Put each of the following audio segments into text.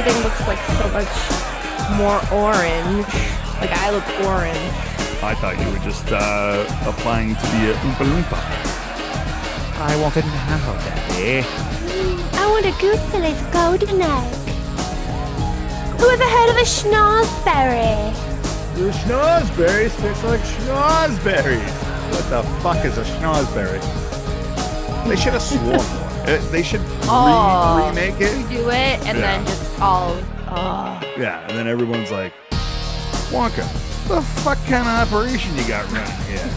everything looks like so much more orange. Like I look orange. I thought you were just applying to be a Oompa Loompa. I want it now, Daddy. I want a goose till it's golden egg. Who ever heard of a schnozberry? The schnozberries taste like schnozberries. What the fuck is a schnozberry? They should have sworn more. They should remake it. Do it and then just all. Yeah, and then everyone's like, Wonka, the fuck kind of operation you got running here?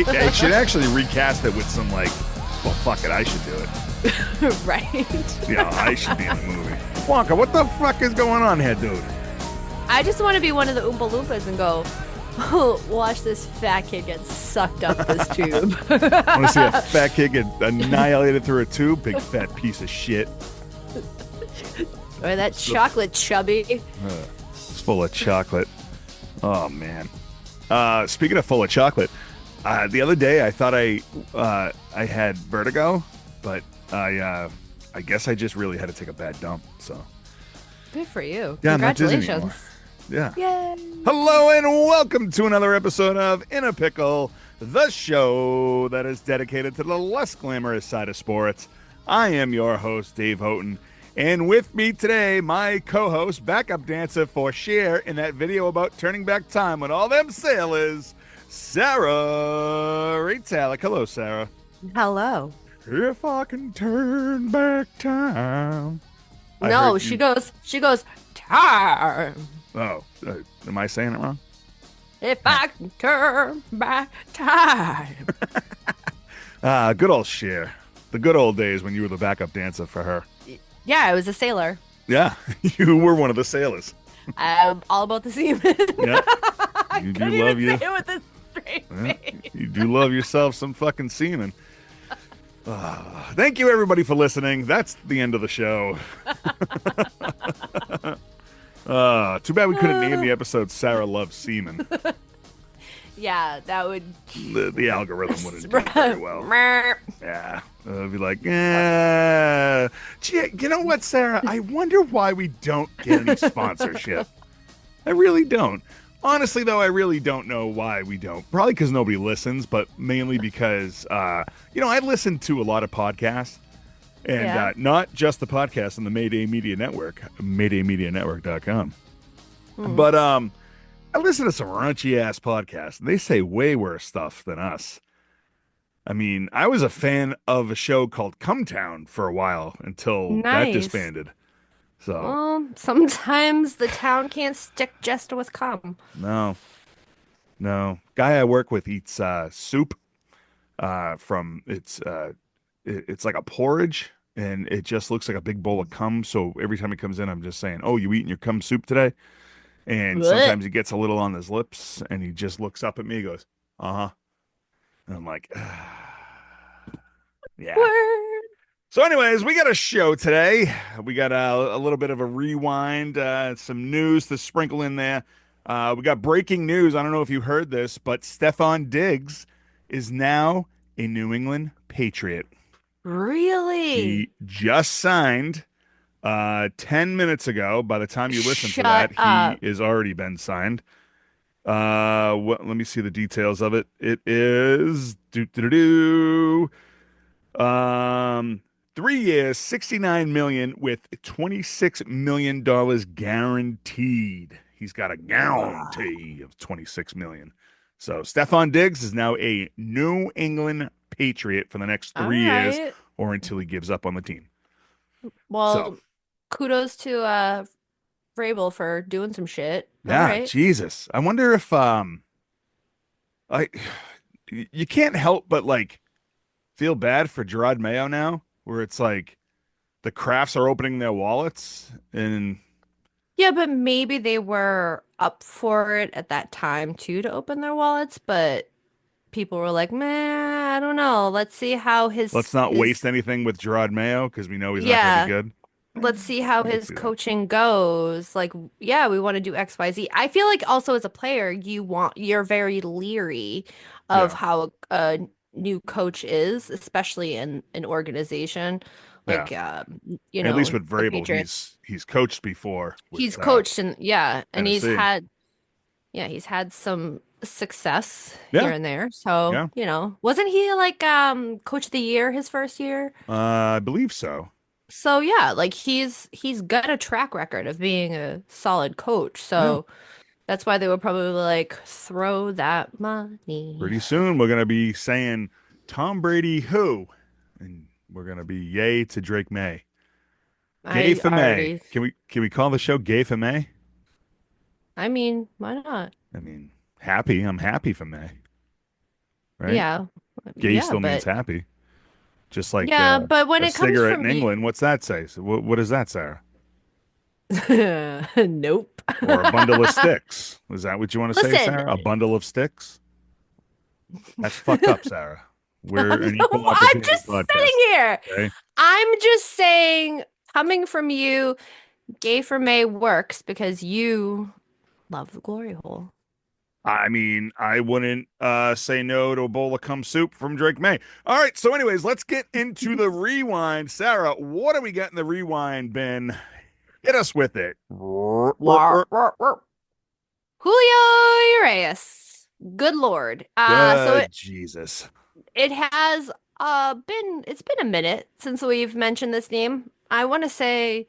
they should actually recast it with some like, well, fuck it, I should do it. Right. Yeah, I should be in the movie. Wonka, what the fuck is going on here, dude? I just want to be one of the Oompa Loompas and go, oh, watch this fat kid get sucked up this tube. I want to see a fat kid get annihilated through a tube? Big fat piece of shit. Or that chocolate chubby. It's full of chocolate. Oh, man. Speaking of full of chocolate, the other day I thought I had vertigo, but I guess I just really had to take a bad dump, so. Good for you. Yeah, congratulations. Yeah. Yay. Hello and welcome to another episode of In a Pickle, the show that is dedicated to the less glamorous side of sports. I am your host, Dave Houghton, and with me today, my co-host, backup dancer for Cher in that video about turning back time with all them sailors, Sarah Reitalick. Hello, Sarah. Hello. If I can turn back time. No, she goes, time. Oh, am I saying it wrong? If I can turn back time. Good old Cher. The good old days when you were the backup dancer for her. Yeah, I was a sailor. Yeah, you were one of the sailors. I'm all about the seaman. Yeah, I you do couldn't love even you. say it with a straight face. You do love yourself some fucking semen. Thank you, everybody, for listening. That's the end of the show. Too bad we couldn't name the episode Sarah Loves Semen. Yeah, that would... The algorithm wouldn't do it very well. Yeah. It'd be like, gee, you know what, Sarah? I wonder why we don't get any sponsorship. I really don't. Honestly, though, I really don't know why we don't. Probably because nobody listens, but mainly because, I listen to a lot of podcasts. And not just the podcast on the Mayday Media Network, MaydayMediaNetwork.com. But I listen to some raunchy-ass podcasts, and they say way worse stuff than us. I mean, I was a fan of a show called Come Town for a while until that disbanded. So, well, sometimes the town can't stick just with cum. No. Guy I work with eats soup it's like a porridge, and it just looks like a big bowl of cum. So every time he comes in, I'm just saying, "Oh, you eating your cum soup today?" And sometimes he gets a little on his lips, and he just looks up at me, and goes, "Uh-huh." And I'm like, yeah. Word. So anyways, we got a show today. We got a little bit of a rewind, some news to sprinkle in there. We got breaking news. I don't know if you heard this, but Stefon Diggs is now a New England Patriot. Really? He just signed 10 minutes ago. By the time you listen to Shut that, up. he has already been signed. Let me see the details of it. It is 3 years, $69 million with $26 million guaranteed. He's got a guarantee of $26 million. So Stefon Diggs is now a New England Patriot for the next 3 years, or until he gives up on the team. Well, kudos to Vrabel for doing some shit. Yeah, right. Jesus. I wonder if you can't help but like feel bad for Gerard Mayo now, where it's like the Crafts are opening their wallets and Yeah, but maybe they were up for it at that time too to open their wallets, but people were like, "Meh, I don't know. Let's see how let's not waste anything with Gerard Mayo because we know he's not going to be good." Let's see how Let's his do that. coaching goes. Like, yeah, we want to do XYZ. I feel like also as a player, you're very leery of how a new coach is, especially in an organization. Yeah. like At least with the Vrabel, Patriots. he's coached before with He's coached and yeah, and Tennessee. he's had some success here Yeah, and there. So, yeah. wasn't he like coach of the year his first year? I believe so. So yeah, like he's got a track record of being a solid coach. Yeah. So that's why they would probably like throw that money. Pretty soon we're gonna be saying Tom Brady who, and we're gonna be yay to Drake May. Gay I for May. already, Can we call the show Gay for May? I mean, why not? I mean, happy. I'm happy for May, right? Yeah. Gay Yeah, still means but happy. Just like yeah, but when a it comes cigarette from in you, England, what's that say? So what is that, Sarah? nope. Or a bundle of sticks? Is that what you want to say, Listen, Sarah? A bundle of sticks? That's fucked up, Sarah. We're an equal I'm opportunity just podcast. sitting here. Okay. I'm just saying, coming from you, gay for May works because you love the glory hole. I mean, I wouldn't say no to a bowl of cum soup from Drake May. All right, so anyways, let's get into the rewind. Sarah, what do we got in the rewind bin? Hit us with it. Wah, wah, wah. Julio Urías. Good Lord. So Good it Jesus. it has it's been a minute since we've mentioned this name. I want to say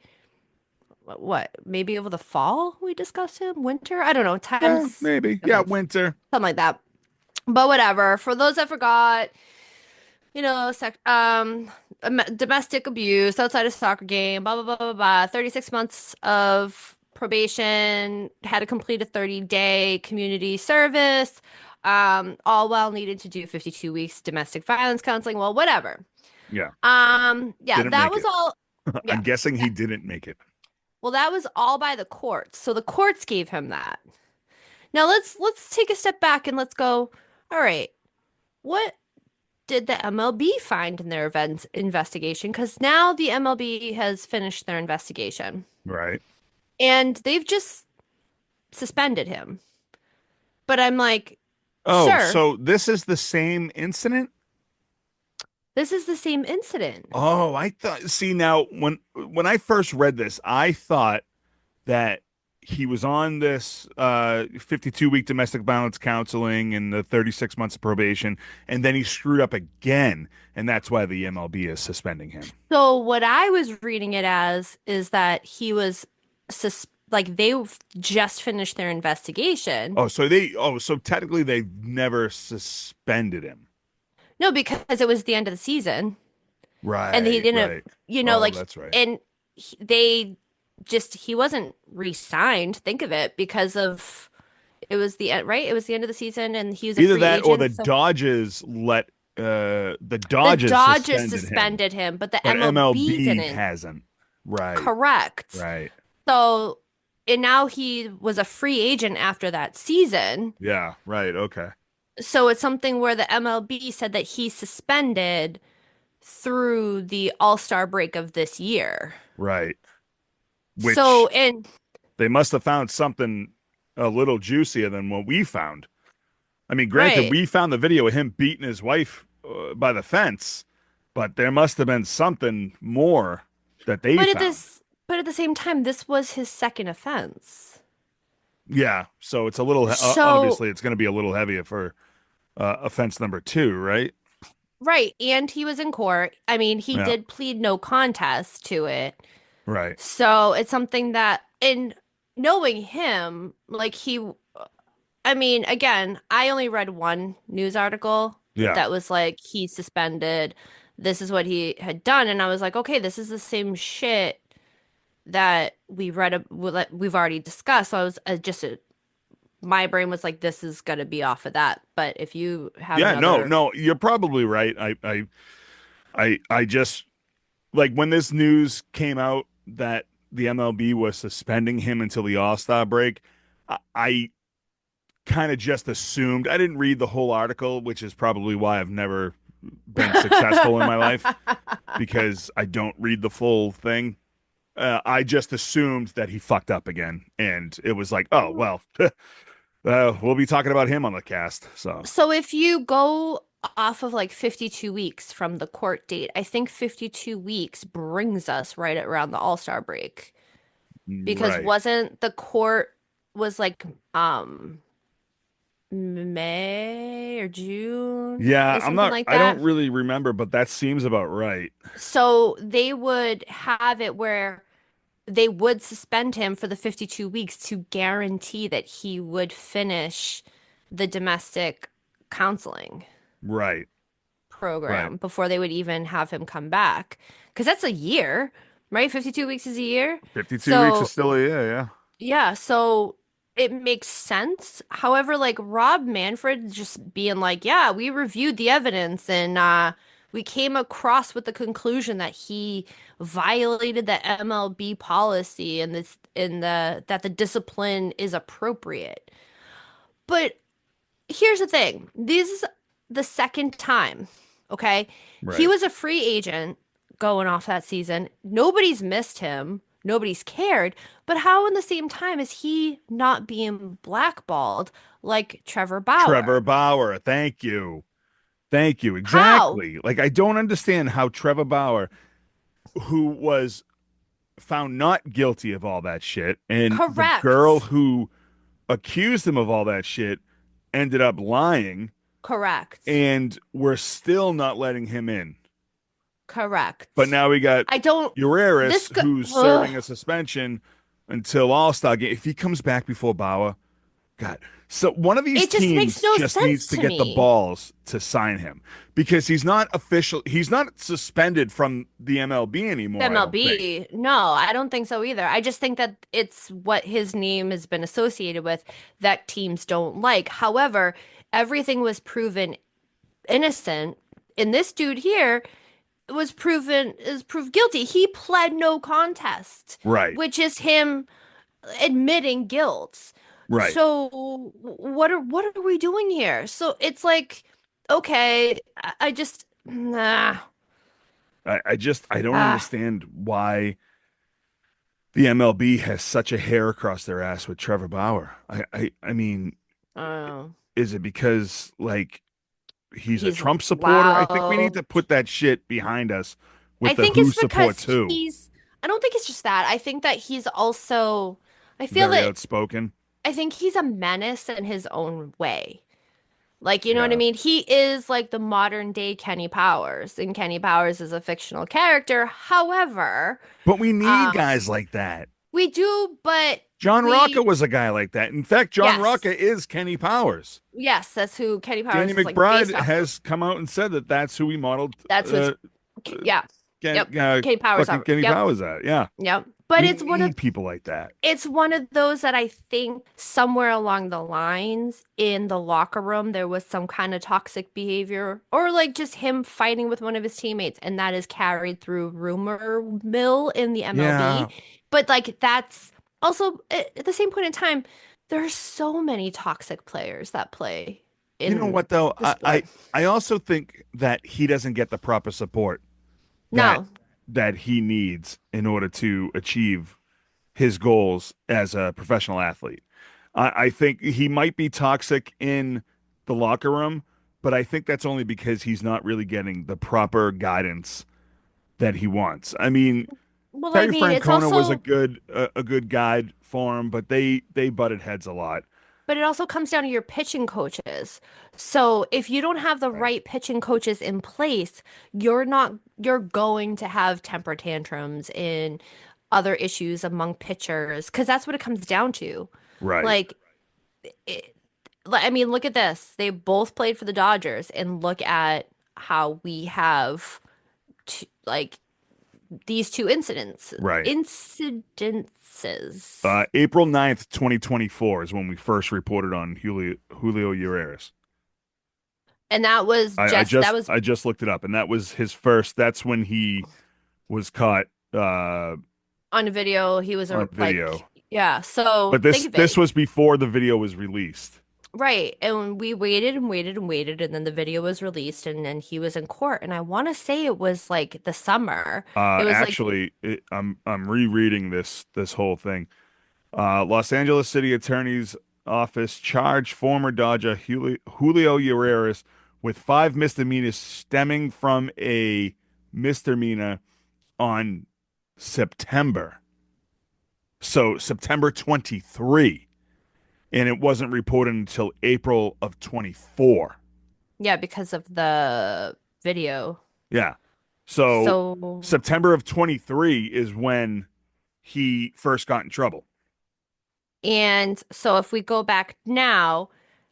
what, maybe over the fall we discussed him, winter? I don't know. Yeah, Times maybe. Yeah, okay, winter. something like that. But whatever. For those that forgot, domestic abuse outside a soccer game, blah blah blah blah blah. 36 months of probation, had to complete a 30-day community service, all while needing to do 52 weeks domestic violence counseling. Well, whatever. Yeah, Yeah, didn't that make was it. all. I'm Yeah. guessing he didn't make it. Well, that was all by the courts. So the courts gave him that. Now let's take a step back and let's go, all right, what did the MLB find in their events investigation? Because now the MLB has finished their investigation Right. and they've just suspended him. But I'm like, Oh, sir, so this is the same incident? this is the same incident. Oh, I thought, see, now when I first read this, I thought that he was on this 52-week domestic violence counseling and the 36 months of probation, and then he screwed up again, and that's why the MLB is suspending him. So what I was reading it as is that he was like they've just finished their investigation. So technically they've never suspended him. No, because it was the end of the season. And he Right, didn't, right. Oh, like, that's right. and they just, he wasn't re-signed, think of it, because of, it was the end, right? It was the end of the season and he was a Either free that or agent. the So the Dodgers Dodgers suspended him, suspended him, but the but MLB MLB didn't. hasn't. Right, Correct. right. So, and now he was a free agent after that season. Yeah, right. Okay. So it's something where the MLB said that he's suspended through the All-Star break of this year. Right. So, Which and they must have found something a little juicier than what we found. I mean, granted, right. we found the video of him beating his wife by the fence, but there must have been something more that they But at found. this, but at the same time, this was his second offense. Yeah, so it's a little So, obviously it's going to be a little heavier for offense number two, right? right, and he was in court. I mean, he Yeah, did plead no contest to it. right. So it's something that, in knowing him, like I mean, again, I only read one news article Yeah, that was like he suspended. This is what he had done, and I was like, okay, this is the same shit that we've already discussed. So I was my brain was like, this is gonna be off of that. But if you have yeah. No, another, no, you're probably right. I just like when this news came out that the MLB was suspending him until the All-Star break. I kind of just assumed. I didn't read the whole article, which is probably why I've never been successful in my life because I don't read the full thing. I just assumed that he fucked up again, and it was like, oh well, we'll be talking about him on the cast. So so if you go off of like 52 weeks from the court date. I think 52 weeks brings us right around the All-Star break because Right. wasn't the court was like May or June Yeah, or something like I don't that. really remember, but that seems about right. So they would have it where they would suspend him for the 52 weeks to guarantee that he would finish the domestic counseling Right. Right. program before they would even have him come back. Because that's a year, right? 52 weeks is a year. 52 weeks is So, still a year, yeah. yeah, so it makes sense. However, like Rob Manfred just being like, yeah, we reviewed the evidence and we came across with the conclusion that he violated the MLB policy and this in the that the discipline is appropriate. But here's the thing. This is the second time, okay? He Right. was a free agent going off that season. Nobody's missed him. Nobody's cared. But how in the same time is he not being blackballed like Trevor Trevor Bauer? Bauer, thank you. Thank you. How? Exactly. Like I don't understand how Trevor Bauer, who was found not guilty of all that shit, and the girl Correct. who accused him of all that shit ended up lying, Correct. and we're still not letting him in. But Correct. now we got I don't this Urias, guy, who's ugh, serving a suspension until All-Star game. If he comes back before Bauer, God. So one of these it just makes teams no just needs sense to to get the me. balls to sign him because he's not suspended from the MLB anymore, I don't think. MLB. No, I don't think so either. I just think that it's what his name has been associated with that teams don't like. However, everything was proven innocent, and this dude here is proved guilty. He pled no contest, Right. which is him admitting guilt. Right. So what are we doing here? So it's like, okay, I just nah. I don't Ah, understand why the MLB has such a hair across their ass with Trevor Bauer. I mean, uh, is it because like he's a he's Trump supporter? I think we need loud. to put that shit behind us I with the think who it's because supports who. I don't think it's just that. I think that he's also, I feel Very that, outspoken. I think he's a menace in his own way. Like, you know what I Yeah. mean? He is like the modern day Kenny Powers, and Kenny Powers is a fictional character. However, But we need um, guys like that. we do, but John Rocca we, was a guy like that. In fact, John yes, Rocca is Kenny Powers. yes, that's who Kenny Danny Powers is like based McBride off of. has come out and said that that's who he modeled That's what's, yeah, yep, Kenny Powers fucking are, Kenny yep, Powers at. Yeah. yep. But We need people like that. it's one of those that I think somewhere along the lines in the locker room there was some kind of toxic behavior or like just him fighting with one of his teammates and that is carried through rumor mill in the Yeah. MLB. But like that's also at the same point in time there are so many toxic players that play You know in what though? the sport. I also think that he doesn't get the proper support that No, he needs in order to achieve his goals as a professional athlete. I think he might be toxic in the locker room, but I think that's only because he's not really getting the proper guidance that he wants. I mean, well I Terry mean it's Francona was also a good guide for him, but they butted heads a lot. but it also comes down to your pitching coaches. So if you don't have the Right. right pitching coaches in place, you're going to have temper tantrums and other issues among pitchers because that's what it comes down to. Right. Like, it, I mean, look at this. They both played for the Dodgers and look at how we have like these two Right. incidences. April 9th, 2024 is when we first reported on Julio Urías. And that was that was I just looked it up, and that was his first. That's when he was caught on video. He was on a video. like, yeah. So But think of this it. was before the video was released. Right. And we waited and waited and waited. And then the video was released and then he was in court. And I want to say it was like the summer. It was like, I'm rereading this whole thing. Los Angeles City Attorney's Office charged former Dodger Julio Urías with 5 misdemeanors stemming from a misdemeanor on September. So September 23, and it wasn't reported until April of 24. Yeah, because of the video. Yeah. So So, September of 23 is when he first got in trouble. and so if we go back now,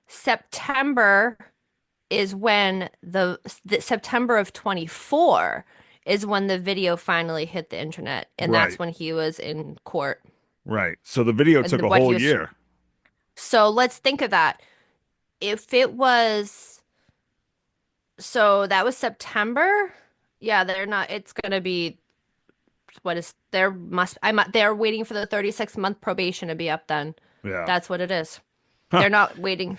September is when the September of 24 is when the video finally hit the internet, and that's Right. when he was in court Right. So the video and took a what he whole was. year. So let's think of that. If it was, so that was September. Yeah, they're not. It's gonna be what is there must they're waiting for the 36-month probation to be up then. Yeah. That's what it is. Huh. They're not waiting.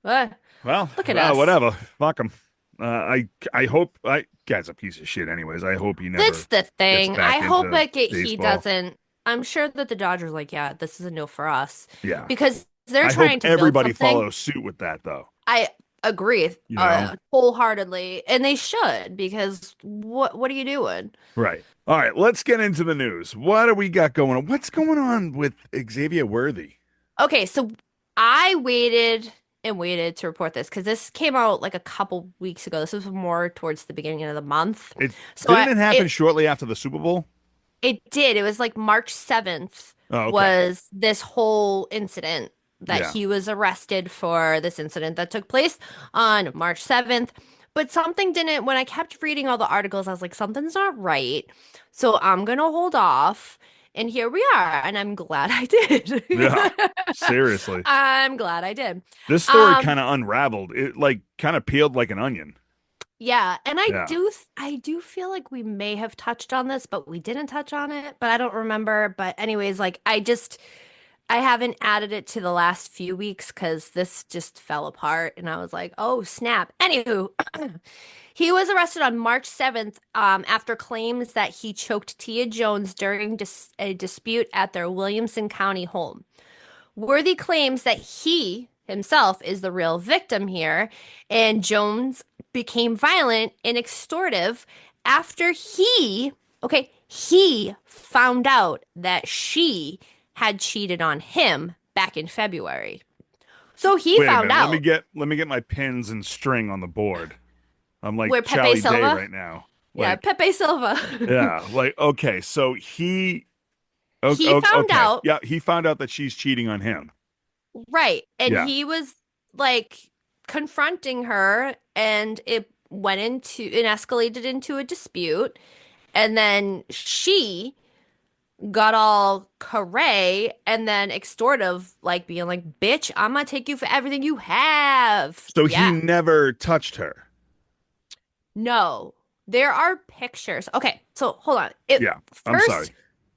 Uh, Well, look at us. whatever. Fuck him. I hope I guy's a piece of shit. Anyways, I hope he That's never the gets thing. I back hope into like he baseball. doesn't. I'm sure that the Dodgers like, yeah, this is a no for us Yeah. because they're I hope trying to build everybody something. follows suit with that, though. I agree, You know? wholeheartedly, and they should because what are you doing? Right. All right. Let's get into the news. What do we got going on? What's going on with Xavier Worthy? Okay, so I waited and waited to report this because this came out like a couple weeks ago. This was more towards the beginning of the month. It So didn't it happen shortly after the Super Bowl? it did. It was like March 7th Oh, okay. was this whole incident that Yeah. he was arrested for this incident that took place on March 7th. But something didn't, when I kept reading all the articles, I was like, something's not right. So I'm gonna hold off. And here we are. And I'm glad I did. Yeah. Seriously. I'm glad I did. This story Um, kind of unraveled. It like kind of peeled like an onion. yeah, and Yeah. I do feel like we may have touched on this, but we didn't touch on it, but I don't remember. But anyways, like I haven't added it to the last few weeks because this just fell apart and I was like, oh snap. Anywho, he was arrested on March 7th after claims that he choked Tia Jones during a dispute at their Williamson County home. Worthy claims that he himself is the real victim here, and Jones became violent and extortive after he found out that she had cheated on him back in February. So he Wait a found minute. out Let me get my pins and string on the board. I'm like where Pepe Charlie Day Silva, right now. yeah, Like, Pepe Silva, yeah, like okay, so he he found okay. out, Yeah, he found out that she's cheating on him. right, and Yeah. he was like confronting her, and it escalated into a dispute. And then she got all carray and then extortive, like being like, bitch, I'm gonna take you for everything you have. So he Yeah. never touched her. No, there are pictures. Okay, so hold on. It Yeah. I'm first, sorry.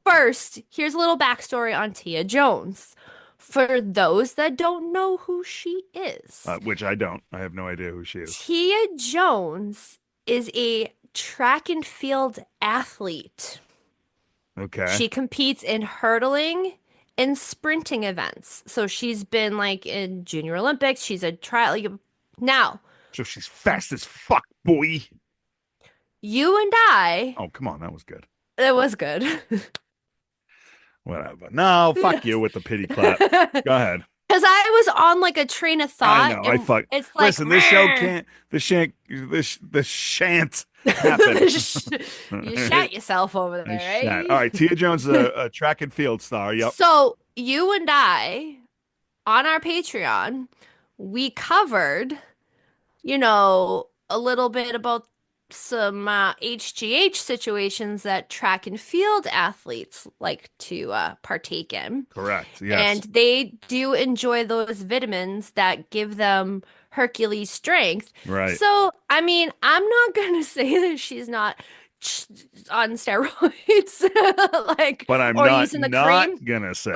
first, here's a little backstory on Tia Jones. For those that don't know who she is, Which I don't. I have no idea who she is. Tia Jones is a track and field athlete. Okay. She competes in hurdling and sprinting events. So she's been like in Junior Olympics. She's a trial. Like, now, So she's fast as fuck, boy. you and I, Oh, come on, that was good. it was good. Whatever. No, fuck you Yes. with the pity clap. Go ahead. Because I was on like a train of I thought, know. I and fuck. it's like, Listen, this show "Meh." can't. This shan't happen. You shat yourself over there, I shan't. All right? right. Tia Jones, a track and field star. Yep. So you and I on our Patreon, we covered, a little bit about some HGH situations that track and field athletes like to partake in. Correct. And Yes. they do enjoy those vitamins that give them Hercules strength. Right. So, I mean, I'm not going to say that she's not on steroids, like, But I'm or not using the cream, gonna but say.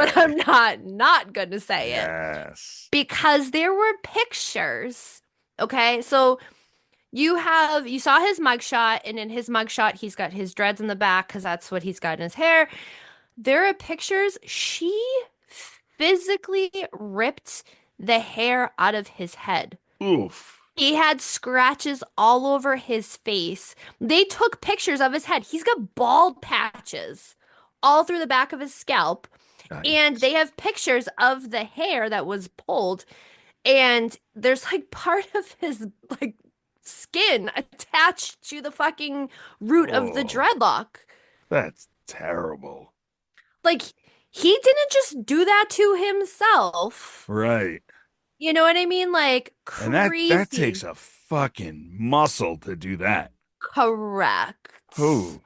I'm not going to say it Yes. because there were pictures. Okay, so you saw his mugshot, and in his mugshot, he's got his dreads in the back because that's what he's got in his hair. There are pictures. She physically ripped the hair out of his head. Oof. He had scratches all over his face. They took pictures of his head. He's got bald patches all through the back of his scalp. And Yikes. they have pictures of the hair that was pulled. And there's like part of his like skin attached to the fucking root of the Oh, dreadlock. that's terrible. Like he didn't just do that to himself. Right. You know what I mean? Like And that takes crazy. a fucking muscle to do that. Correct. Oh,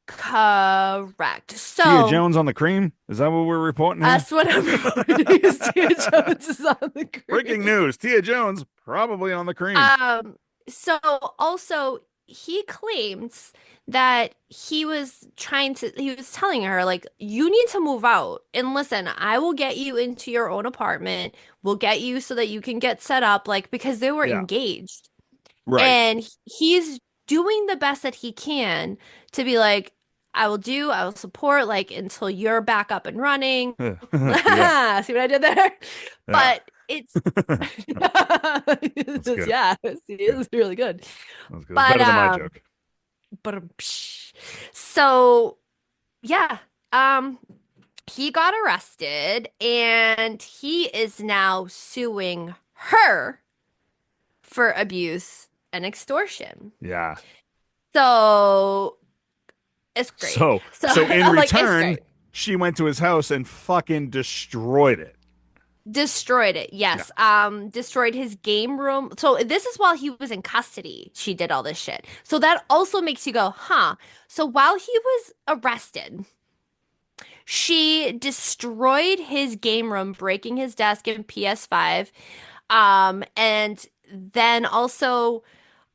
Correct. Tia So Jones on the cream? Is that what we're reporting here? that's what I'm reporting is Tia Jones is on the Breaking green. news. Tia Jones probably on the cream. Um, so also he claims that he was telling her, like, you need to move out. And listen, I will get you into your own apartment. We'll get you so that you can get set up, like, because they were Yeah. engaged. Right. And he's doing the best that he can to be like, I will support like until you're back up and running. See Yeah. what I did there? Yeah. But it's That's good. yeah, it Good. is really good. That's good. It's But better than my joke. so yeah, um he got arrested and he is now suing her for abuse and extortion. Yeah. So it's great. So So in I'm like, it's return, great. she went to his house and fucking destroyed it. Destroyed it. Yeah. Yes. Destroyed his game room. So this is while he was in custody. She did all this shit. So that also makes you go, huh? So while he was arrested, she destroyed his game room, breaking his desk and PS5. And then also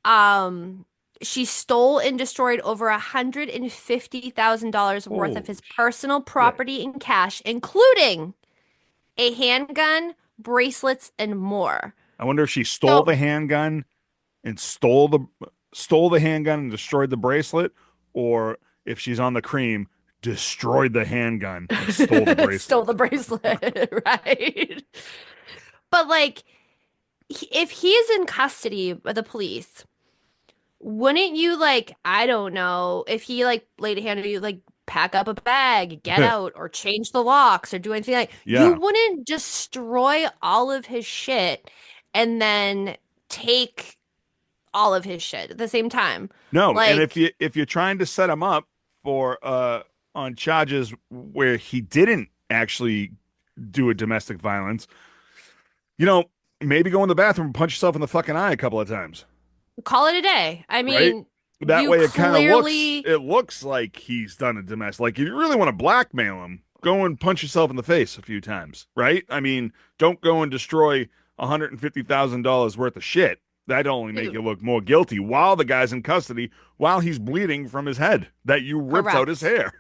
Um, she stole and destroyed over $150,000 worth of Holy his personal shit. property in cash, including a handgun, bracelets, and more. I wonder if she stole So the handgun and stole the handgun and destroyed the bracelet, or if she's on the cream, destroyed the handgun and stole the stole bracelet. the bracelet, right? But like, if he is in custody of the police, wouldn't you like, I don't know, if he like laid a hand on you, like pack up a bag, get out, or change the locks, or do anything like you Yeah. wouldn't destroy all of his shit and then take all of his shit at the same time. No, and Like, if you're trying to set him up for on charges where he didn't actually do a domestic violence, you know, maybe go in the bathroom and punch yourself in the fucking eye a couple of times, call it a day. I right? mean, That you way clearly, it looks like he's done a domestic. Like if you really want to blackmail him, go and punch yourself in the face a few times, right? I mean, don't go and destroy $150,000 worth of shit. That'd only make you, you look more guilty while the guy's in custody, while he's bleeding from his head that you ripped out his correct, hair.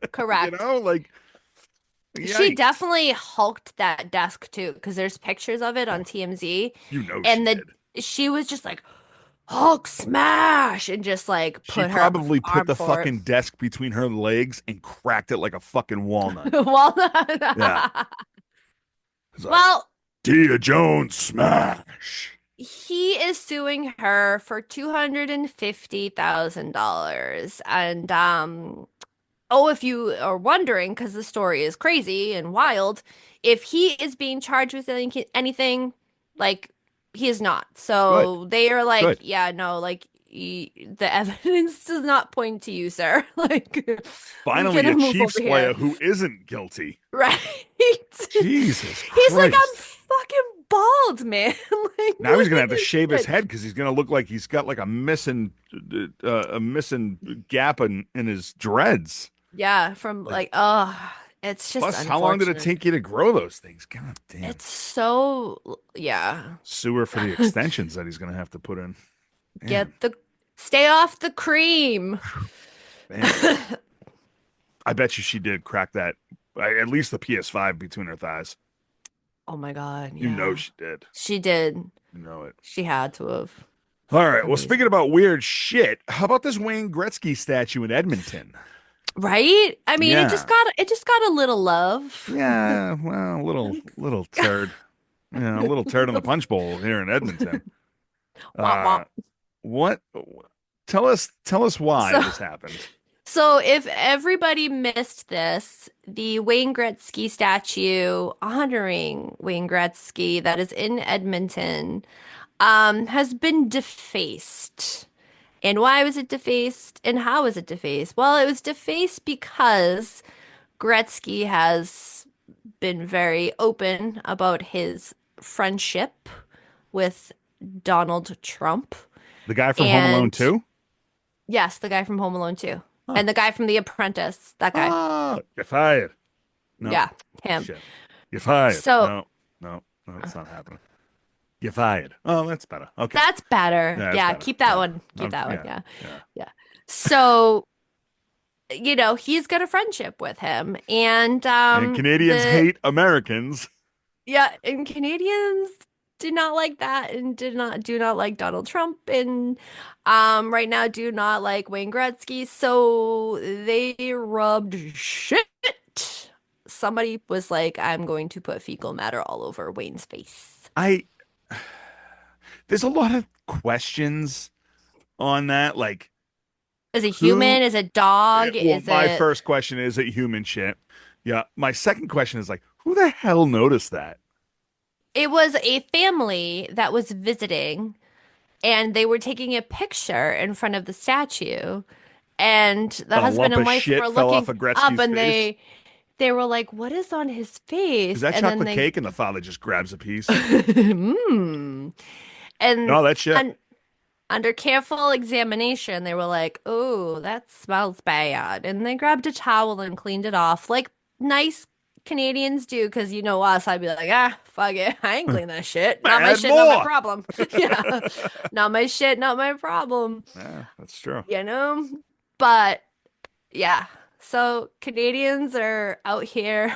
You correct. know, like She yikes. definitely hulked that desk too, because there's pictures of it on Oh, TMZ, you know she and the did. she was just like Hulk smash and just like She put her probably put arm the forward. fucking desk between her legs and cracked it like a fucking walnut. Yeah. Walnut. It's like, Well, Tia Jones smash. he is suing her for $250,000. And oh, if you are wondering, because the story is crazy and wild, if he is being charged with anything, like he is not. Good, So they are like, good. yeah, no, like the evidence does not point to you, sir. Like we Finally, a can move Chiefs over here. player who isn't guilty. Right? Jesus He's like, I'm Christ. fucking bald, man. Like, Now he's look gonna at have to this shave his shit. head because he's gonna look like he's got like a missing gap in his dreads. Yeah, from Like, like, oh, it's just plus, how long did it unfortunate. take you to grow those things? God damn. It's so, yeah. Sewer for the extensions that he's gonna have to put in. Man, Stay off the cream. man. I bet you she did crack that at least the PS5 between her thighs. Oh my God, You know yeah. she did. She did. You know it. She had to have. All right. Well, speaking Amazing. about weird shit, how about this Wayne Gretzky statue in Edmonton? Right? I mean, Yeah. it just got a little love. Yeah. Well, little turd. Yeah, a little turd on the punch bowl here in Edmonton. Womp womp. Uh, what? Tell us why So, this happened. so if everybody missed this, the Wayne Gretzky statue honoring Wayne Gretzky that is in Edmonton, has been defaced. And why was it defaced? And how was it defaced? Well, it was defaced because Gretzky has been very open about his friendship with Donald Trump. The guy from Home Alone And 2? yes, the guy from Home Alone 2. Huh. And the guy from The Apprentice, that guy. Oh, you're fired. No, Yeah, him. shit. You're fired. So No, it's not happening. You're fired. Oh, that's better. Okay. that's better. Yeah, that's Yeah, better. keep that Yeah. one. Keep that one. Yeah. Yeah. Yeah. Yeah. So, he's got a friendship with him. And And Canadians hate Americans. yeah, and Canadians did not like that and do not like Donald Trump and right now do not like Wayne Gretzky, so they rubbed shit. Somebody was like, I'm going to put fecal matter all over Wayne's face. I There's a lot of questions on that. Like, Is it who? human? Is it dog? Well, Is my it first question is it human shit? Yeah. My second question is like, who the hell noticed that? it was a family that was visiting and they were taking a picture in front of the statue and the A husband lump and of wife were shit fell off looking of up Gretzky's and face. they were like, "What is on his Is face?" that And then chocolate they, cake? And the father just grabs a piece. hmm. And No, that's shit. under careful examination, they were like, "Oh, that smells bad." And they grabbed a towel and cleaned it off, like nice Canadians do, because you know us. I'd be like, "Ah, fuck it, I ain't clean that shit. Not my Add shit, not my more. problem." Yeah, not my shit, not my problem. Yeah, that's true. You know, but yeah. So Canadians are out here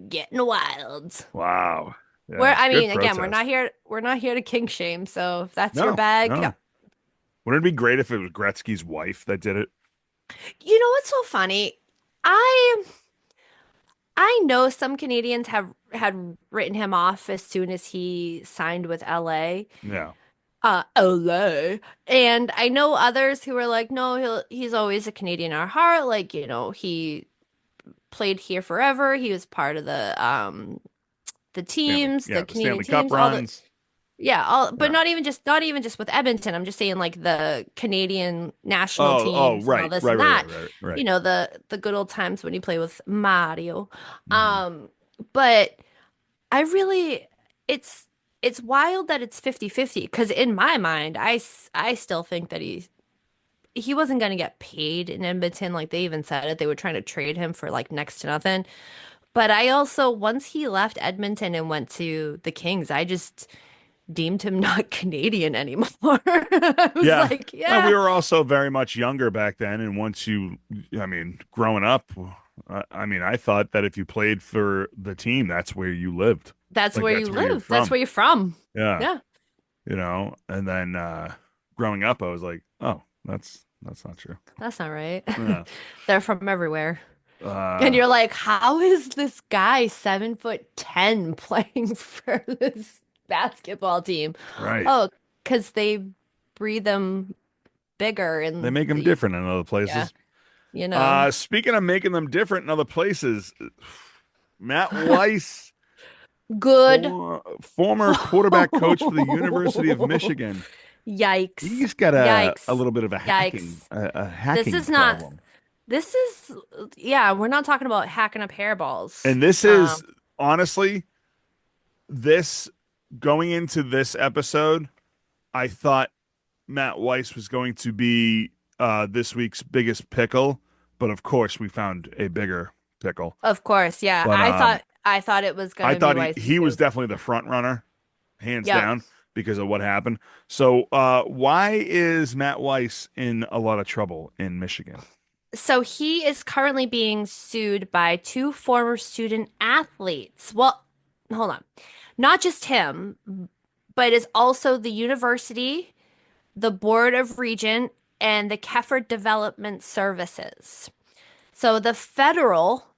getting wild. Wow. We're, Yeah, I good mean, again, protest. we're not here to kink shame. So if that's your No, bag, no. Wouldn't it be great if it was Gretzky's wife that did it? you know what's so funny? I I know some Canadians have had written him off as soon as he signed with LA. Yeah. LA. And I know others who are like, no, he's always a Canadian at heart. Like, he played here forever. He was part of the Stanley. teams, Yeah, the the Canadian Stanley Cup teams, all the runs. yeah, all but Yeah. not even just with Edmonton. I'm just saying like the Canadian national Oh, teams and all right, this right, and right, that. right, right, right. The good old times when you play with Mario. Hmm. Um, but I really it's it's wild that it's 50-50 because in my mind, I still think that he wasn't going to get paid in Edmonton. Like they even said it. They were trying to trade him for like next to nothing. But I also, once he left Edmonton and went to the Kings, I just deemed him not Canadian anymore. I was Yeah. like, Well, we yeah, were also very much younger back then, and I mean, growing up, I mean, I thought that if you played for the team, that's where you lived. that's Like where you that's where you're live. That's from. where you're from. Yeah. Yeah, And then growing up, I was like, oh, that's not true. that's not right. Yeah. They're from everywhere. And Uh, you're like, how is this guy 7'10" playing for this basketball team? right. Oh, because they breed them bigger They in make them the, different in other yeah, places. you know. Speaking of making them different in other places, Matt Weiss, Good. former quarterback coach for the University of Michigan. Yikes. He's got a Yikes. little bit of Yikes. a This hacking is not, problem. this is, yeah, we're not talking about hacking up hairballs. And this is honestly, this going into this episode, I thought Matt Weiss was going to be this week's biggest pickle, but of course we found a bigger pickle. Of course, yeah. But I thought it was I gonna be thought Weiss he was too. definitely the front runner, hands Yep. down, because of what happened. So why is Matt Weiss in a lot of trouble in Michigan? So he is currently being sued by two former student athletes. Well, hold on. Not just him, but is also the university, the Board of Regent, and the Keffer Development Services. So the federal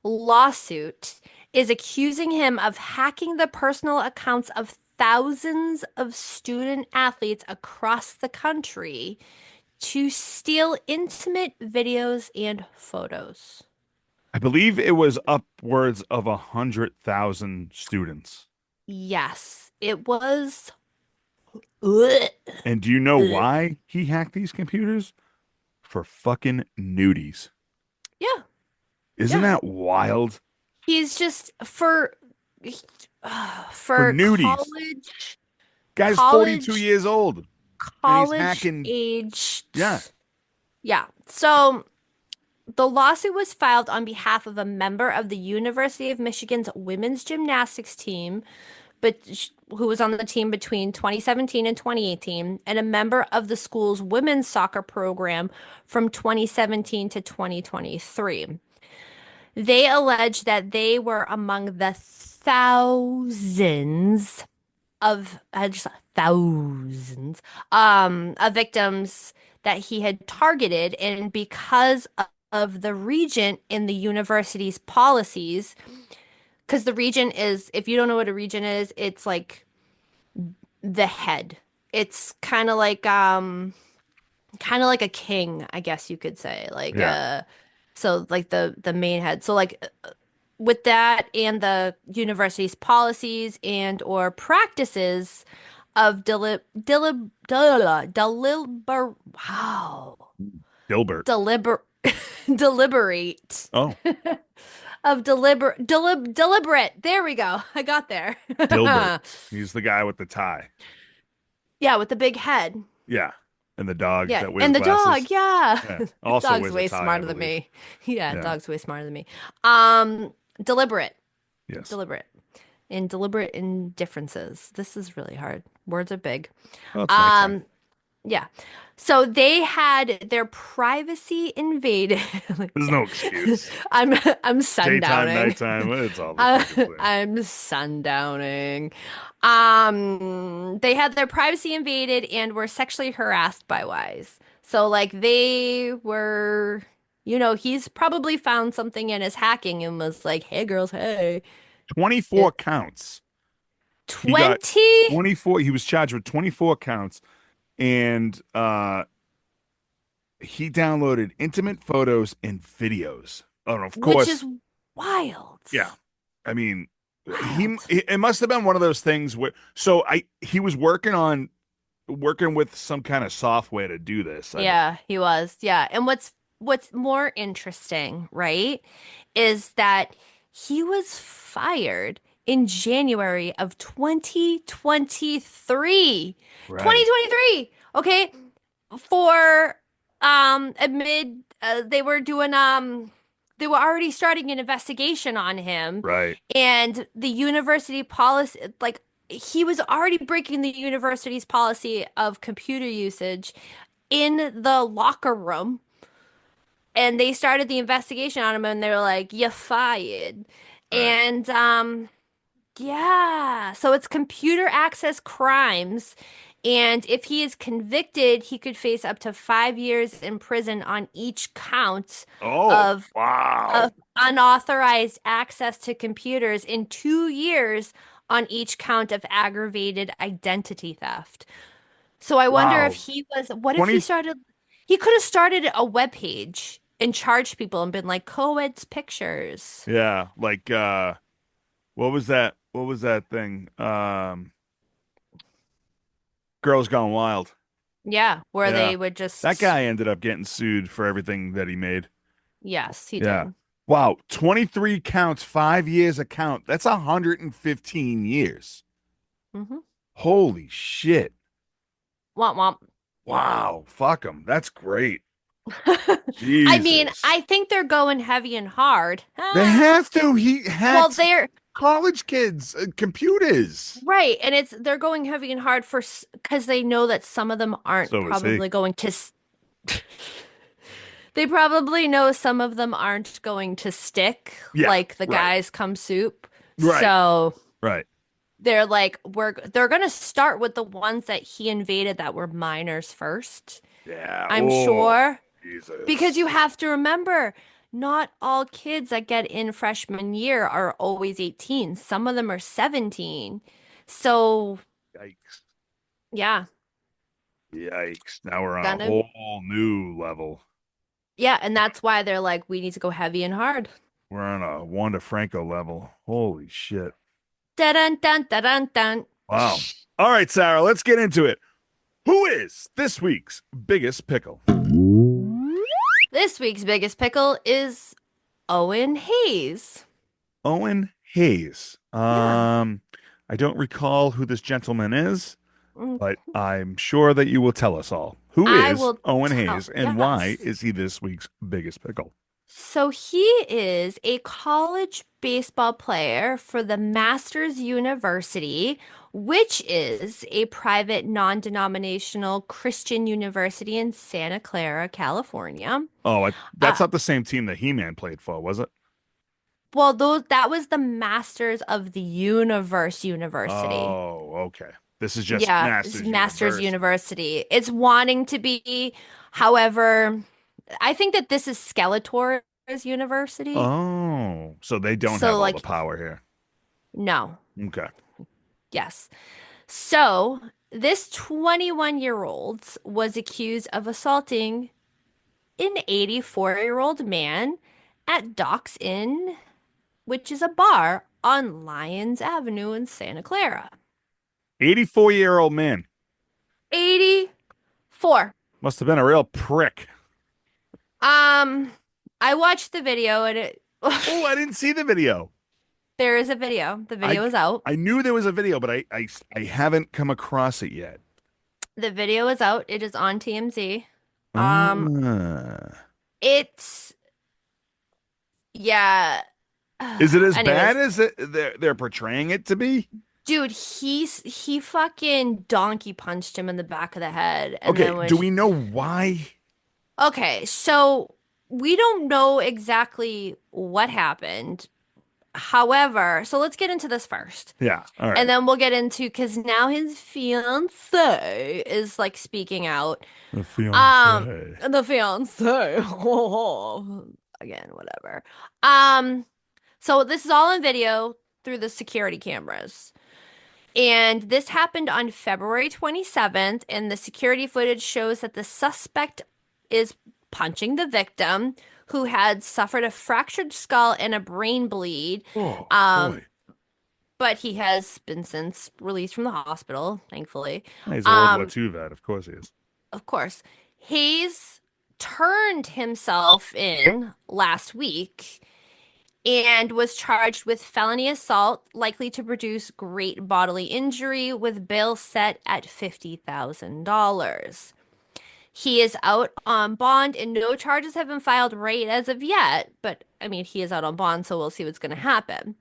lawsuit is accusing him of hacking the personal accounts of thousands of student athletes across the country to steal intimate videos and photos. I believe it was upwards of 100,000 students. Yes, it was. Ugh, And do you know ugh. why he hacked these computers? For fucking nudies. Yeah, Isn't yeah. that wild? He's just For for nudies. Guy's 42 college years old and he's college hacking. Yeah, aged. Yeah. So the lawsuit was filed on behalf of a member of the University of Michigan's women's gymnastics team, but who was on the team between 2017 and 2018, and a member of the school's women's soccer program from 2017 to 2023. They allege that they were among the thousands just thousands of victims that he had targeted, and because of the regent in the university's policies, because the regent is, if you don't know what a regent is, it's like the head. It's kind of like a king, I guess you could say. Like yeah. so like the main head. So like with that and the university's policies and or practices of wow Dilbert. deliber deliberate Oh, deliberate, there we go, I got there. Dilbert. He's the guy with the tie. Yeah, with the big head. Yeah. And the dog Yeah, that wears and the dog, glasses. yeah. Yeah. Also Dog's wears a way tie, I smarter than believe. me. Yeah, Yeah. dog's way smarter than me. um deliberate Yes. deliberate and deliberate indifferences. This is really hard. Words are big. Well, it's nighttime. Um, yeah. So they had their privacy invaded. Like, There's yeah. no excuse. I'm I'm Daytime, sundowning. nighttime. It's all the fucking same. I'm sundowning. They had their privacy invaded and were sexually harassed by Wise. So like they were, he's probably found something in his hacking and was like, "Hey girls, hey." 24 counts. He got 20, 24. He was charged with 24 counts and he downloaded intimate photos and videos. Oh, and of which is course, wild. yeah. I mean, Wild. it must have been one of those things where he was working with some kind of software to do this. I believe. Yeah, he was. Yeah. And what's more interesting, right, is that he was fired in January of 2023. Right. 2023. Okay. For amid they were already starting an investigation on him, Right. and the university policy, like, he was already breaking the university's policy of computer usage in the locker room, and they started the investigation on him, and they were like, "You fired." Right. And yeah, so it's computer access crimes. And if he is convicted, he could face up to 5 years in prison on each count Oh, of wow. unauthorized access to computers, in 2 years on each count of aggravated identity theft. So I wonder if Wow. he was, what if 20 he could have started a web page and charged people and been like, co-ed's pictures. Yeah, like what was that? What was that thing? Girls Gone Wild. Yeah, where Yeah. they would That just, guy ended up getting sued for everything that he made. yes, he Yeah. did. Wow, 23 counts, 5 years a count. That's 115 years. Hmm. Holy shit. Womp womp. Wow, fuck him. That's great. I mean, Jesus. I think they're going heavy and hard. They have to. He Well, hacked they're college kids' computers. right, and they're going heavy and hard for, because they know that some of them aren't So is he. probably going to. They probably know some of them aren't going to stick, Yeah, like the right. guys come soup. Right. So Right. they're like, they're gonna start with the ones that he invaded that were minors first. Yeah. I'm Oh, sure, because Jesus. you have to remember, not all kids that get in freshman year are always 18. Some of them are 17. So, Yikes. yeah, Yikes. Now we're on a gonna, whole new level. yeah, and that's why they're like, we need to go heavy and hard. We're on a Wanda Franco level. Holy shit. Dun dun dun dun dun. Wow. All right, Sarah, let's get into it. Who is this week's biggest pickle? This week's biggest pickle is Owen Hayes. Owen Hayes. Yeah. I don't recall who this gentleman is, Mm, but I'm sure that you will tell us all. Who I is will Owen tell. Hayes and why Yes. is he this week's biggest pickle? So he is a college baseball player for the Masters University, which is a private non-denominational Christian university in Santa Clara, California. That's Uh, not the same team that He-Man played for, was it? well, those that was the Masters of the Universe University. Oh, okay. This is just Yeah, it's Masters Masters University. University. It's wanting to be, however, I think that this is Skeletor's university. Oh, so they don't So have all the like, power here. no. Okay. Yes. So, this 21-year-old was accused of assaulting an 84-year-old man at Docks Inn, which is a bar on Lyons Avenue in Santa Clara. 84-year-old man. 84. Must have been a real prick. Um, I watched the video and it Oh, I didn't see the video. there is a video. The I video is out. I knew there was a video, but I haven't come across it yet. The video is out. It is on TMZ. Um, Ah. it's yeah. Is it as bad Anyways, as they're portraying it to be? dude, he fucking donkey punched him in the back of the head and Okay, then do was we know why? okay, so we don't know exactly what happened. However, so let's get into this first. Yeah, all And right. then we'll get into because now his fiance is like speaking out. The fiance. The fiance. Again, whatever. Um, so this is all in video through the security cameras. And this happened on February 27th, and the security footage shows that the suspect is punching the victim, who had suffered a fractured skull and a brain bleed. Oh Um, boy. but he has been since released from the hospital, thankfully. He's a World War Um, II vet, of course he is. of course, he's turned himself in last week and was charged with felony assault, likely to produce great bodily injury, with bail set at $50,000. He is out on bond, and no charges have been filed right as of yet. But I mean, he is out on bond, so we'll see what's going to happen.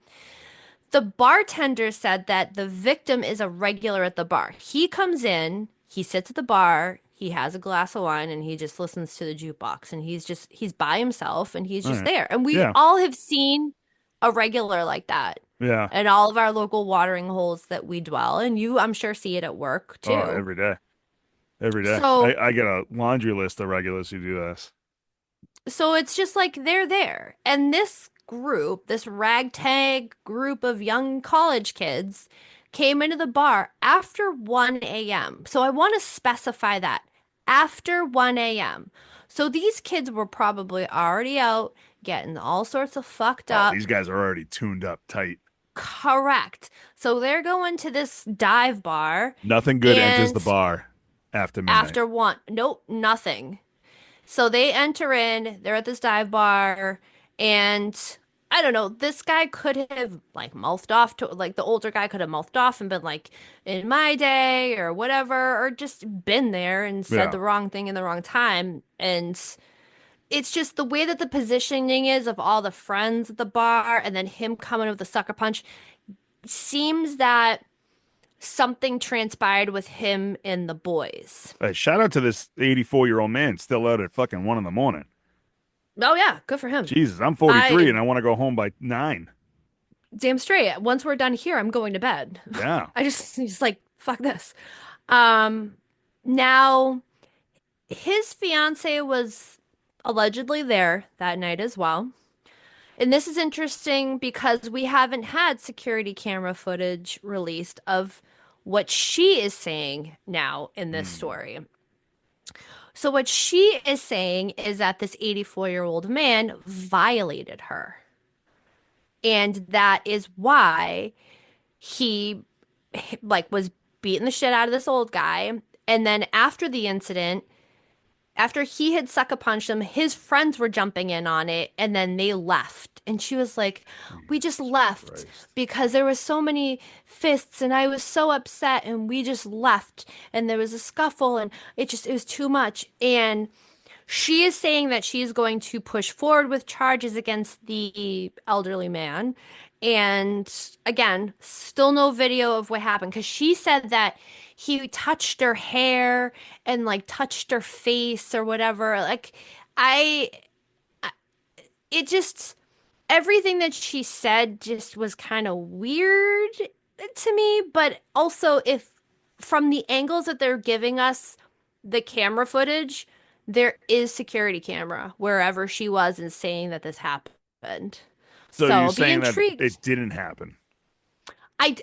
The bartender said that the victim is a regular at the bar. He comes in, he sits at the bar, he has a glass of wine, and he just listens to the jukebox. And he's by himself and he's All just right. there. And we Yeah, all have seen a regular like that yeah. in all of our local watering holes that we dwell. And you, I'm sure, see it at work Oh, too. every day. Every day. I, So I get a laundry list of regulars who do this. So it's just like they're there. And this group, this ragtag group of young college kids, came into the bar after 1 a.m. So I want to specify that after 1 a.m. So these kids were probably already out getting all sorts of fucked Oh, up. these guys are already tuned up tight. Correct. So they're going to this dive bar Nothing good enters the and bar after midnight. after one, nope, nothing. So they enter in, they're at this dive bar, and I don't know, this guy could have like mouthed off to like the older guy could have mouthed off and been like, in my day or whatever, or just been there and said Yeah. the wrong thing in the wrong time. And it's just the way that the positioning is of all the friends at the bar and then him coming with the sucker punch seems that something transpired with him and the boys. Hey, shout out to this 84-year-old man still out at fucking 1 in the morning. Oh yeah, good for him. Jesus, I'm 43 I and I want to go home by 9. damn straight. Once we're done here, I'm going to bed. Yeah. I just like fuck this. Um, now his fiance was allegedly there that night as well. And this is interesting because we haven't had security camera footage released of what she is saying now in this Hmm. story. So, what she is saying is that this 84-year-old man violated her. And that is why he like was beating the shit out of this old guy. And then after the incident, after he had sucker punched him, his friends were jumping in on it and then they left. And she was like, "We just Jesus left Christ. because there was so many fists and I was so upset and we just left and there was a scuffle and it was too much." And she is saying that she's going to push forward with charges against the elderly man. And again, still no video of what happened because she said that he touched her hair and like touched her face or whatever. I, it just, everything that she said just was kind of weird to me. But also, if from the angles that they're giving us, the camera footage, there is security camera wherever she was and saying that this happened. So So you're I'll be saying that intrigued. it didn't happen?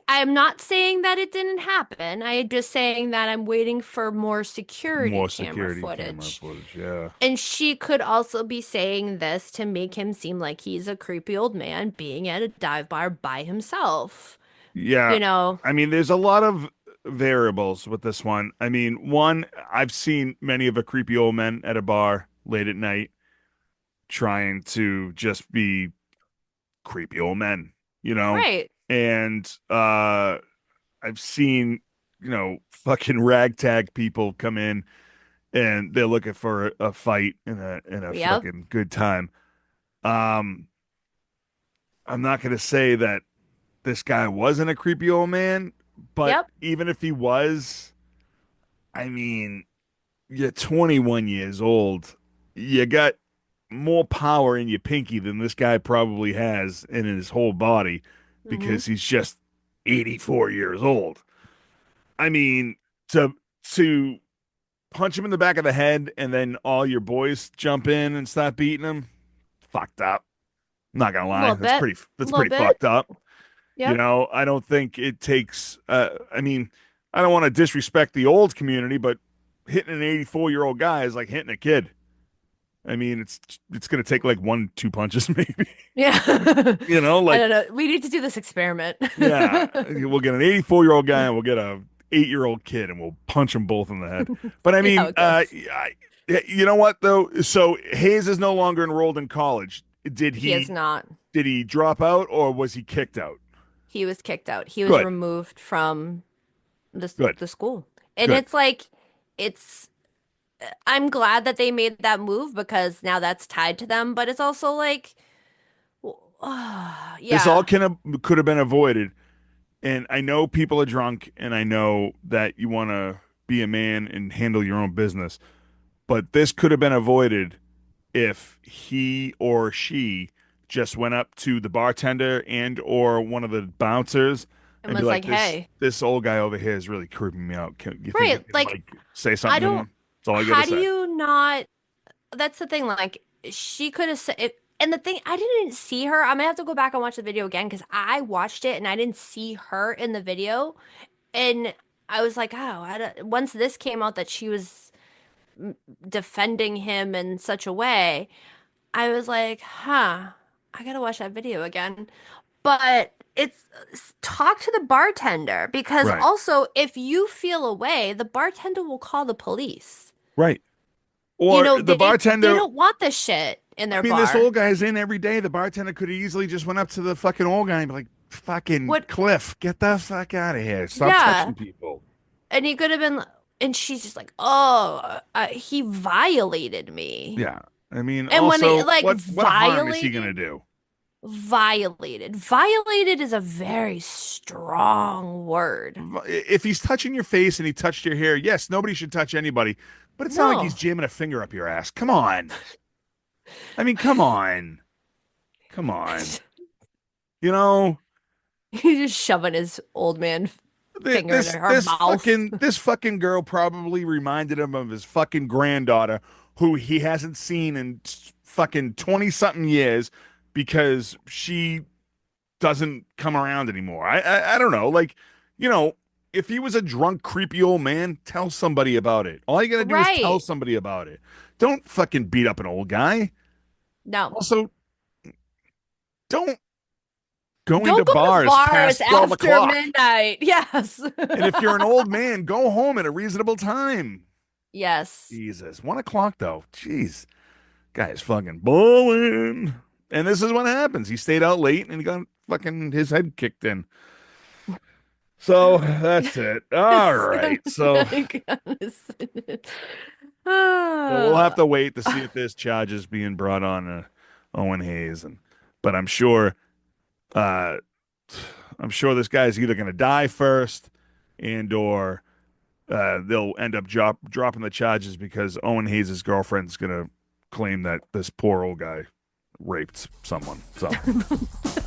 I'm not saying that it didn't happen. I'm just saying that I'm waiting for more security More camera security camera footage. footage. Yeah. And she could also be saying this to make him seem like he's a creepy old man being at a dive bar by himself. Yeah. You know, I mean, there's a lot of variables with this one. I mean, one, I've seen many of a creepy old men at a bar late at night trying to just be creepy old men, you know? right. And I've seen, fucking ragtag people come in and they're looking for a fight and a Yep. fucking good time. Um, I'm not gonna say that this guy wasn't a creepy old man, but Yep. even if he was, I mean, you're 21 years old. You got more power in your pinky than this guy probably has in his whole body Hmm. because he's just 84 years old. I mean, to to punch him in the back of the head and then all your boys jump in and start beating him, fucked up. I'm not gonna A lie, little bit. A that's little pretty bit. fucked up. Yep. I don't think it takes. I mean, I don't want to disrespect the old community, but hitting an 84-year-old guy is like hitting a kid. I mean, it's gonna take like one, two punches, maybe. Yeah. I Like don't know. We need to do this experiment. yeah, we'll get an 84-year-old guy and we'll get a 8-year-old kid and we'll punch them both in the head. But I See how mean, it goes. you know what though? So Hayes is no longer enrolled in college. Did He is he not. did he drop out or was he kicked out? He was kicked out. He was Good, removed from good, the school. And good. it's like it's I'm glad that they made that move because now that's tied to them, but it's also like This all yeah. could have been avoided. And I know people are drunk, and I know that you want to be a man and handle your own business, but this could have been avoided if he or she just went up to the bartender and or one of the bouncers And and be was like, like, "This "Hey." this old guy over here is really creeping me out. You think you Right. can Like like say I something to don't him?" That's all I gotta how do say. you not that's the thing like she could have said it and the thing I didn't see her. I'm gonna have to go back and watch the video again because I watched it and I didn't see her in the video. And I was like, oh, once this came out that she was defending him in such a way, I was like, huh, I gotta watch that video again. But talk to the bartender because Right, also if you feel away, the bartender will call the police. right. You Or know, the they bartender. don't want this shit in I their mean, this bar. old guy's in every day. The bartender could have easily just went up to the fucking old guy and be like, "Fucking What? Cliff, get the fuck out of here! Stop Yeah. touching people." And he could have been, and she's just like, oh, he violated me. Yeah. I mean, And when it also, like what harm is he gonna do? violated is a very strong word. If he's touching your face and he touched your hair, yes, nobody should touch anybody. But it's not like he's No, jamming a finger up your ass. Come on. I mean, come on. Come on. You know, he's just shoving his old man finger in this her this mouth. fucking this fucking girl probably reminded him of his fucking granddaughter, who he hasn't seen in fucking 20 something years because she doesn't come around anymore. I don't know. Like, you know, if he was a drunk, creepy old man, tell somebody about it. All you gotta do is tell Right. somebody about it. Don't fucking beat up an old guy. No. Also, don't go into Don't go to bars bars past 12 after o'clock. midnight. Yes. And if you're an old man, go home at a reasonable time. Yes. Jesus. 1 o'clock, though. Jeez. Guy's fucking bowling. And this is what happens. He stayed out late and he got fucking his head kicked in. So that's it. All right. So we'll have to wait to see if there's charges being brought on Owen Hayes. But uh, I'm sure this guy's either going to die first or they'll end up dropping the charges because Owen Hayes' girlfriend's going to claim that this poor old guy raped someone. So,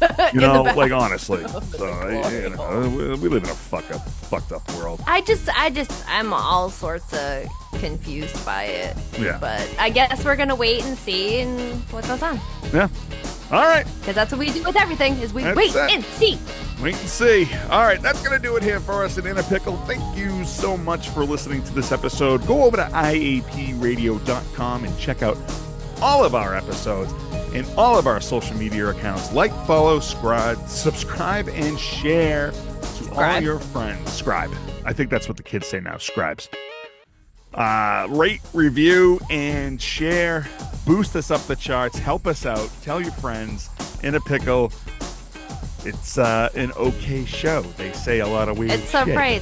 like honestly. So, we live in a fucked up world. I'm all sorts of confused by it. Yeah. But I guess we're going to wait and see what goes on. Yeah. All right. Because that's what we do with everything is we That's wait it. and see. Wait and see. All right, that's going to do it here for us at In a Pickle. Thank you so much for listening to this episode. Go over to iapradio.com and check out all of our episodes and all of our social media accounts. Like, follow, subscribe, and share to all your friends. Scribe. I think that's what the kids say now, scribes. Rate, review, and share. Boost us up the charts. Help us out. Tell your friends. In a Pickle. It's an okay show. They say a lot of weird It's shit. right.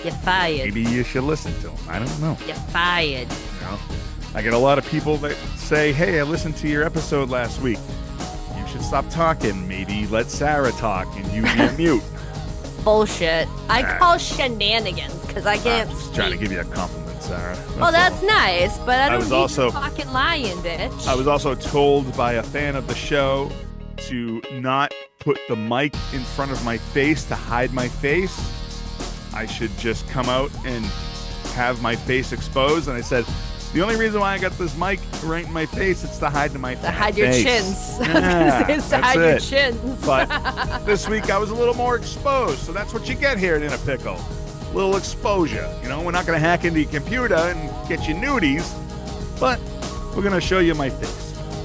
You're fired. Maybe you should listen to them. I don't know. You're fired. You know? I get a lot of people that say, hey, I listened to your episode last week. You should stop talking. Maybe let Sarah talk and you be mute. Bullshit. I call shenanigans because I can't I'm just speak. trying to give you a compliment, Sarah. That's nice, but I don't was need also- you fucking lying, bitch. I was also told by a fan of the show to not put the mic in front of my face to hide my face. I should just come out and have my face exposed. And I said, the only reason why I got this mic right in my face, it's to hide my face. To hide your chins. Yeah, It's to hide your chins. But this week I was a little more exposed, so that's what you get here at In a Pickle. Little exposure. You know, we're not going to hack into your computer and get you nudies, but we're going to show you my face.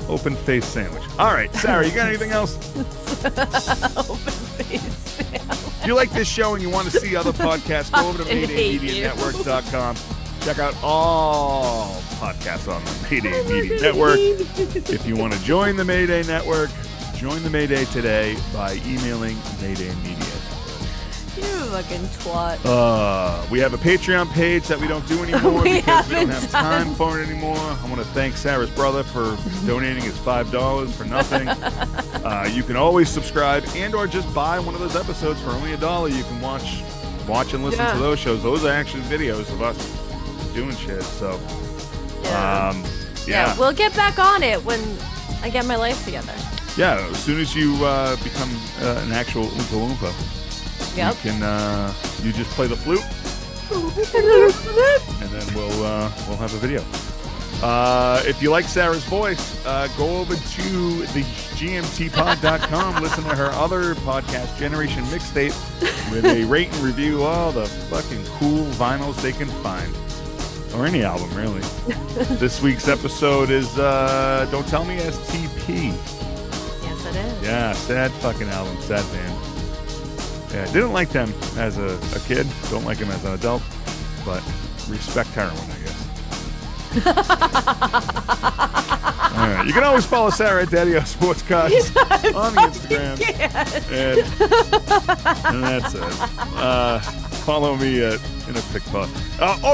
Open face sandwich. All right, Sarah, you got anything else? Open face sandwich. If you like this show and you want to see other podcasts, go over to MaydayMediaNetwork.com. Check out all podcasts on the Mayday Media Network. If you want to join the Mayday Network, join the Mayday today by emailing Mayday Media. You fucking twat. We have a Patreon page that we don't do anymore because we don't have time done. for it anymore. I want to thank Sarah's brother for donating his $5 for nothing. You can always subscribe and or just buy one of those episodes for only $1. You can watch and listen to those shows. Those are actually videos of us doing shit. So, yeah. We'll get back on it when I get my life together. Yeah, as soon as you become an actual Oompa Loompa. Yep. You can you just play the flute, and then we'll have a video. If you like Sarah's voice, go over to the gmtpod.com, listen to her other podcast, Generation Mixtape, where they rate and review all the fucking cool vinyls they can find. Or any album, really. This week's episode is Don't Tell Me STP. Yes, it is. Yeah, sad fucking album, sad band. Yeah, didn't like them as a kid. Don't like them as an adult. But respect heroin, I guess. All right. You can always follow Sarah at Daddy-O Sportscast on the Instagram. And that's it. Follow me at InnerPickPod.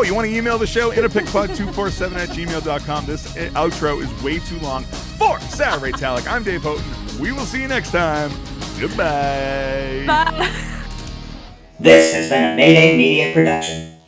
You want to email the show? InnerPickPod247@gmail.com. This outro is way too long. For Sarah Ray-Talick, I'm Dave Houghton. We will see you next time. Goodbye. Bye. This has been a Mayday Media production.